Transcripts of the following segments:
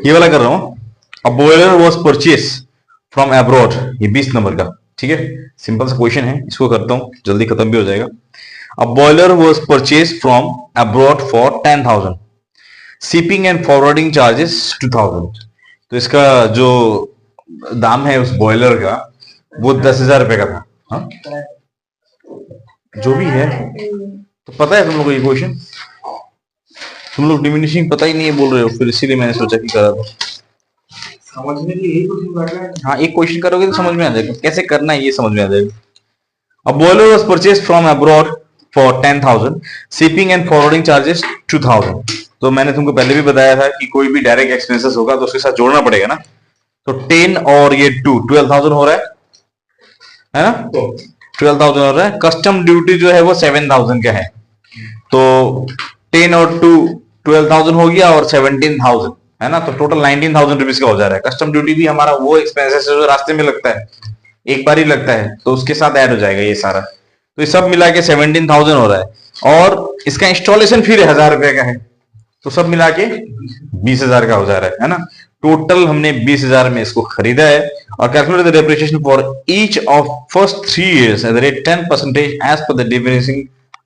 ये वाला कर रहा हूं। A boiler was purchase from abroad, ये 20 नंबर का, ठीक है। सिंपल सा क्वेश्चन है, इसको करता हूं, जल्दी खत्म भी हो जाएगा। A boiler was purchase from abroad for 10,000, shipping and forwarding charges 2,000। तो इसका जो दाम है उस बॉयलर का वो 10,000 रुपए का था। हाँ? जो भी है, तो पता है तुम लोग को ये क्वेश्चन, तुम लोग डिमिनिशिंग पता ही नहीं है बोल रहे हो, फिर इसीलिए मैंने सोचा कि करा दो। समझने के लिए यही क्वेश्चन कर रहे हैं। हाँ, एक क्वेश्चन करोगे तो समझ में आ जाएगा, कैसे करना है ये समझ में आ जाएगा। A boiler was purchased from abroad for 10,000, shipping and forwarding charges 2,000। तो मैंने तुमको पहले भी बताया था कि कोई भी डायरेक्ट एक्सपेंसेस होगा तो उसके साथ जोड़ना पड़ेगा ना। तो 10 और ये 2, 12,000 हो रहा है ना? 12,000 हो रहा है। कस्टम ड्यूटी जो है वो 7,000 का है, तो 10 और 2 12,000 हो गया और 17,000 है ना, तो टोटल 19,000 रुपीज का हो जा रहा है। कस्टम ड्यूटी भी हमारा वो एक्सपेंसेस है जो रास्ते में लगता है, एक बार ही लगता है, तो उसके साथ ऐड हो जाएगा ये सारा। तो ये सब मिला के 17,000 हो रहा है, और इसका इंस्टॉलेशन फिर 1,000 रुपए का है, तो सब मिला के 20,000 का हो जा रहा है ना। टोटल हमने 20,000 में इसको खरीदा है। और calculate the depreciation for each of first 3 years at the rate 10% as per the differencing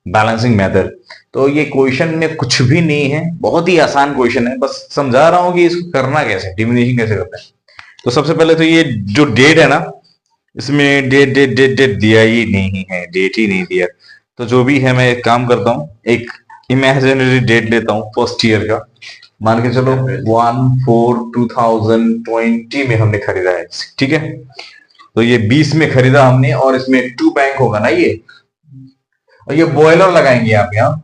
balancing method. तो ये क्वेश्चन में कुछ भी नहीं है, बहुत ही आसान क्वेश्चन है, बस समझा रहा हूं कि इसको करना कैसे, डिमिनिशिंग कैसे करते हैं। तो सबसे पहले तो ये जो डेट है ना, इसमें डेट डेट डेट डेट दिया ही नहीं है, डेट ही नहीं दिया। तो जो भी है, मैं एक काम करता हूँ, एक इमेजिनरी डेट लेता हूँ फर्स्ट ईयर का, मान के चलो 1/4/2020 में हमने खरीदा है, ठीक है। तो ये 20 में खरीदा हमने, और इसमें 2 बैंक होगा ना ये, और ये बॉयलर लगाएंगे आप यहाँ,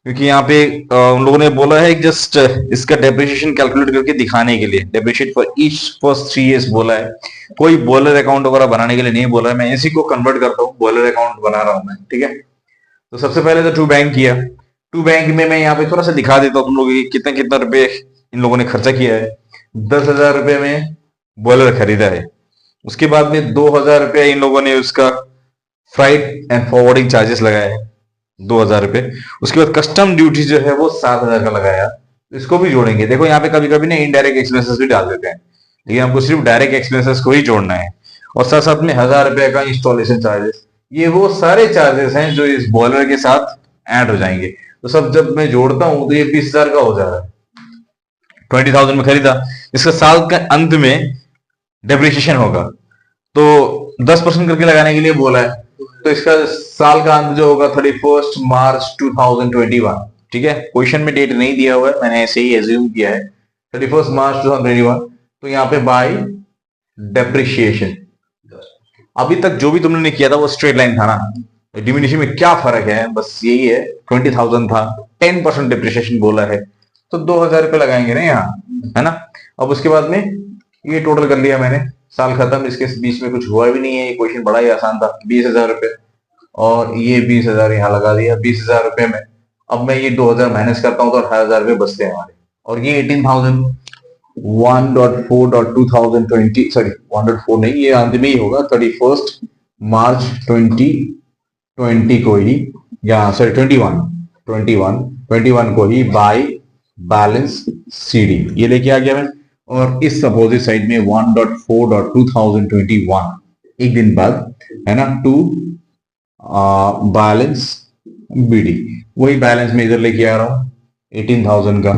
क्योंकि यहाँ पे उन लोगों ने बोला है जस्ट इसका डेप्रिसिएशन कैलकुलेट करके दिखाने के लिए, depreciate for each first 3 years बोला है, कोई बॉयलर अकाउंट वगैरह बनाने के लिए नहीं बोला है। मैं इसी को कन्वर्ट करता हूँ, बॉयलर अकाउंट बना रहा हूँ मैं, ठीक है। तो सबसे पहले तो 2 बैंक किया, 2 बैंक में मैं यहाँ पे थोड़ा सा दिखा देता हूँ तुम लोग कितना कितना रुपए इन लोगों ने खर्चा किया है। 10,000 रुपए में बॉयलर खरीदा है, उसके बाद में 2,000 रुपये इन लोगों ने उसका फ्राइट एंड फॉरवर्डिंग चार्जेस लगाया है, 2,000 रुपए। उसके बाद कस्टम ड्यूटी जो है वो 7,000 का लगाया, इसको भी जोड़ेंगे। देखो यहाँ पे कभी कभी ना इनडायरेक्ट एक्सपेंसेस भी डाल देते हैं, लेकिन हमको सिर्फ डायरेक्ट एक्सपेंसेस को ही जोड़ना है। और साथ साथ में 1,000 रुपए का इंस्टॉलेशन चार्जेस, ये वो सारे चार्जेस हैं जो इस बॉयलर के साथ ऐड हो जाएंगे। तो सब जब मैं जोड़ता हूं तो ये 20,000 का हो जा रहा है। 20,000 में खरीदा, इसका साल के अंत में डेप्रिसिएशन होगा, तो 10% करके लगाने के लिए बोला है। तो इसका साल का अंत जो होगा 31 मार्च 2021, ठीक है। क्वेश्चन में डेट नहीं दिया हुआ है, मैंने ऐसे ही एज्यूम किया है 31 मार्च 2021। तो यहाँ पे बाय डेप्रिसिएशन, अभी तक जो भी तुमने किया था वो स्ट्रेट लाइन था ना, डिमिनिशिंग में क्या फर्क है, बस यही है। 20,000 था, 10% डिप्रिसिएशन बोला है, तो 2,000 रुपये लगाएंगे ना यहाँ, है ना। अब उसके बाद में ये टोटल कर लिया मैंने, साल खत्म, इसके बीच में कुछ हुआ भी नहीं है। ये क्वेश्चन बड़ा ही आसान था, 20,000 रुपये, और ये 20,000 यहाँ लगा दिया। 20,000 रुपये में अब मैं ये 2,000 माइनस करता हूँ तो 18,000 रुपये बचते हैं हमारे। और ये 18,000 1.4.2020, सॉरी 1.4 नहीं, ये अंत में ही होगा 31 मार्च 2020 को ही, या सॉरी 21 को ही बाय बैलेंस सीडी ये लेके आ गया मैं। और इस अपोजिट साइड में 1.4.2021 एक दिन बाद, है ना, टू बैलेंस बीडी, वही बैलेंस में इधर लेके आ रहा हूं 18,000 का।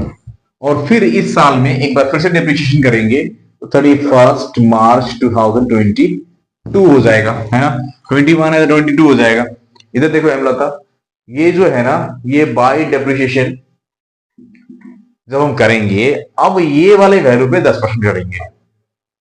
और फिर इस साल में एक बार फिर से डेप्रिसिएशन करेंगे, तो 31 मार्च 2022 हो जाएगा, है ना। 21 है तो 22 हो जाएगा। इधर देखो एमलता, ये जो है ना, ये बाय डेप्रिसिएशन जब हम करेंगे, अब ये वाले वैल्यू पे 10% करेंगे,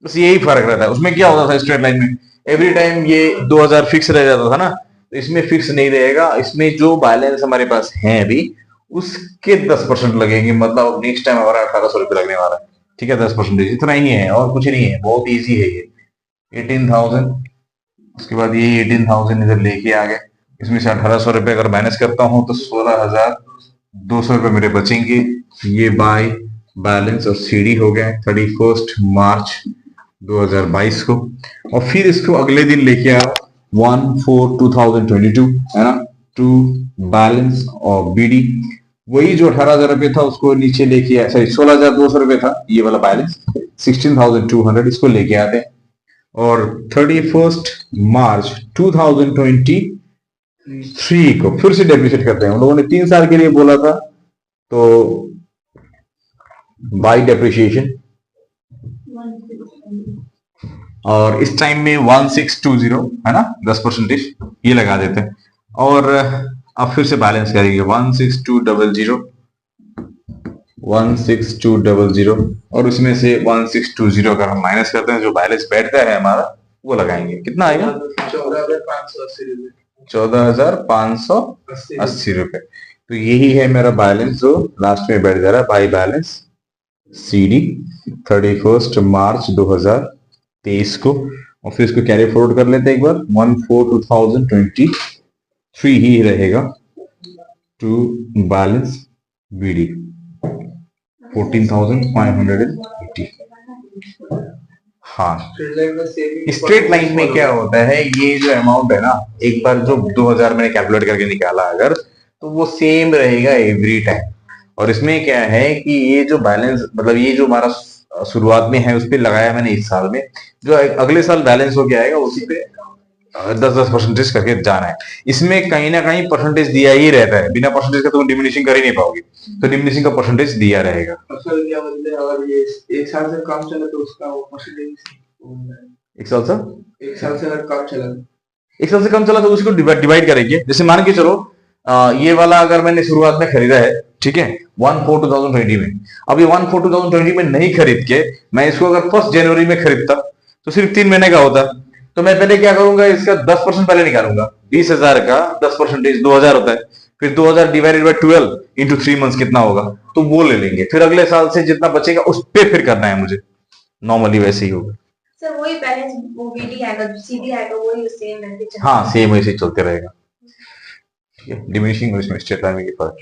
बस यही फर्क रहता है। उसमें क्या होता था स्ट्रेट लाइन में, एवरी टाइम ये 2,000 फिक्स रह जाता था ना, तो इसमें फिक्स नहीं रहेगा। इसमें जो बैलेंस हमारे पास है अभी, उसके 10% लगेंगे, मतलब नेक्स्ट टाइम हमारा 1,800 रुपये लगने वाला है, ठीक है। 10% इतना ही है और कुछ नहीं है, बहुत इजी है ये। 18,000, उसके बाद ये 18,000 इधर लेके आ गए, इसमें से 1,800 रुपये अगर माइनस करता हूं तो 16,200 रुपये मेरे बचेंगे। ये बाय बैलेंस और सीडी हो गया 31 मार्च 2022 को। और फिर इसको अगले दिन लेके आओ 1/4/2022, है ना, टू बैलेंस और बीडी। वही जो 18,000 रुपये था उसको नीचे लेके आया, सॉरी 16,200 रुपये था ये वाला बैलेंस, 16,200 इसको लेके आते हैं। और 31 मार्च 2023 को फिर से डेप्रिशिएट करते हैं। उन लोगों ने 3 साल के लिए बोला था, तो बाय डेप्रिशिएशन, और इस टाइम में 1620 है ना, 10% ये लगा देते हैं। और अब फिर से बैलेंस करेंगे 16200 और उसमें से 1620 अगर हम माइनस करते हैं जो बैलेंस बैठता है हमारा वो लगाएंगे, कितना आएगा 14,580 रुपए। तो यही है मेरा बैलेंस जो लास्ट में बैठ जा रहा है, बाई बैलेंस CD 31 मार्च 2023 को। और फिर इसको कैरी फॉरवर्ड कर लेते हैं एक बार, 1/4/2023 ही रहेगा टू बैलेंस BD 14,580। हाँ, स्ट्रेट लाइन में क्या होता है, ये जो अमाउंट है ना, एक बार जो 2000 मैंने कैलकुलेट करके निकाला अगर, तो वो सेम रहेगा एवरी टाइम। और इसमें क्या है कि ये जो बैलेंस, मतलब ये जो हमारा शुरुआत में है उस पर लगाया मैंने इस साल में, जो अगले साल बैलेंस होके आएगा उसी पे 10% करके जाना है। इसमें कहीं ना कहीं परसेंटेज दिया ही रहता है, बिना परसेंटेज का तो डिमिनिशिंग कर ही नहीं पाओगे, तो डिमिनिशिंग का परसेंटेज दिया रहेगा। अगर ये एक साल से कम चले तो उसका वो परसेंटेज एक साल से अगर कम चला, एक साल से कम चला तो उसको डिवाइड करेंगे। जैसे मान के चलो ये वाला अगर मैंने शुरुआत में खरीदा है, ठीक है, 1/4/2020 में, अब ये 1/4/2020 में नहीं खरीद के मैं इसको अगर 1 जनवरी में खरीदता तो सिर्फ 3 महीने का होता। तो मैं पहले क्या करूंगा, इसका 10% पहले निकालूंगा। 20,000 का 10% 2,000 होता है, फिर 2,000 डिवाइडेड बाय 12 इंटू 3 मंथ्स कितना होगा, तो वो ले लेंगे। फिर अगले साल से जितना बचेगा उस पे फिर करना है मुझे, नॉर्मली वैसे ही होगा सर। वही बैलेंस वो BD आएगा, CD आएगा, वही सेम रहते चलेगा। हाँ, सेम वैसे ही चलते रहेगा, ठीक है। डिमिनिशिंग और इसमें स्ट्रेट लाइन में फर्क।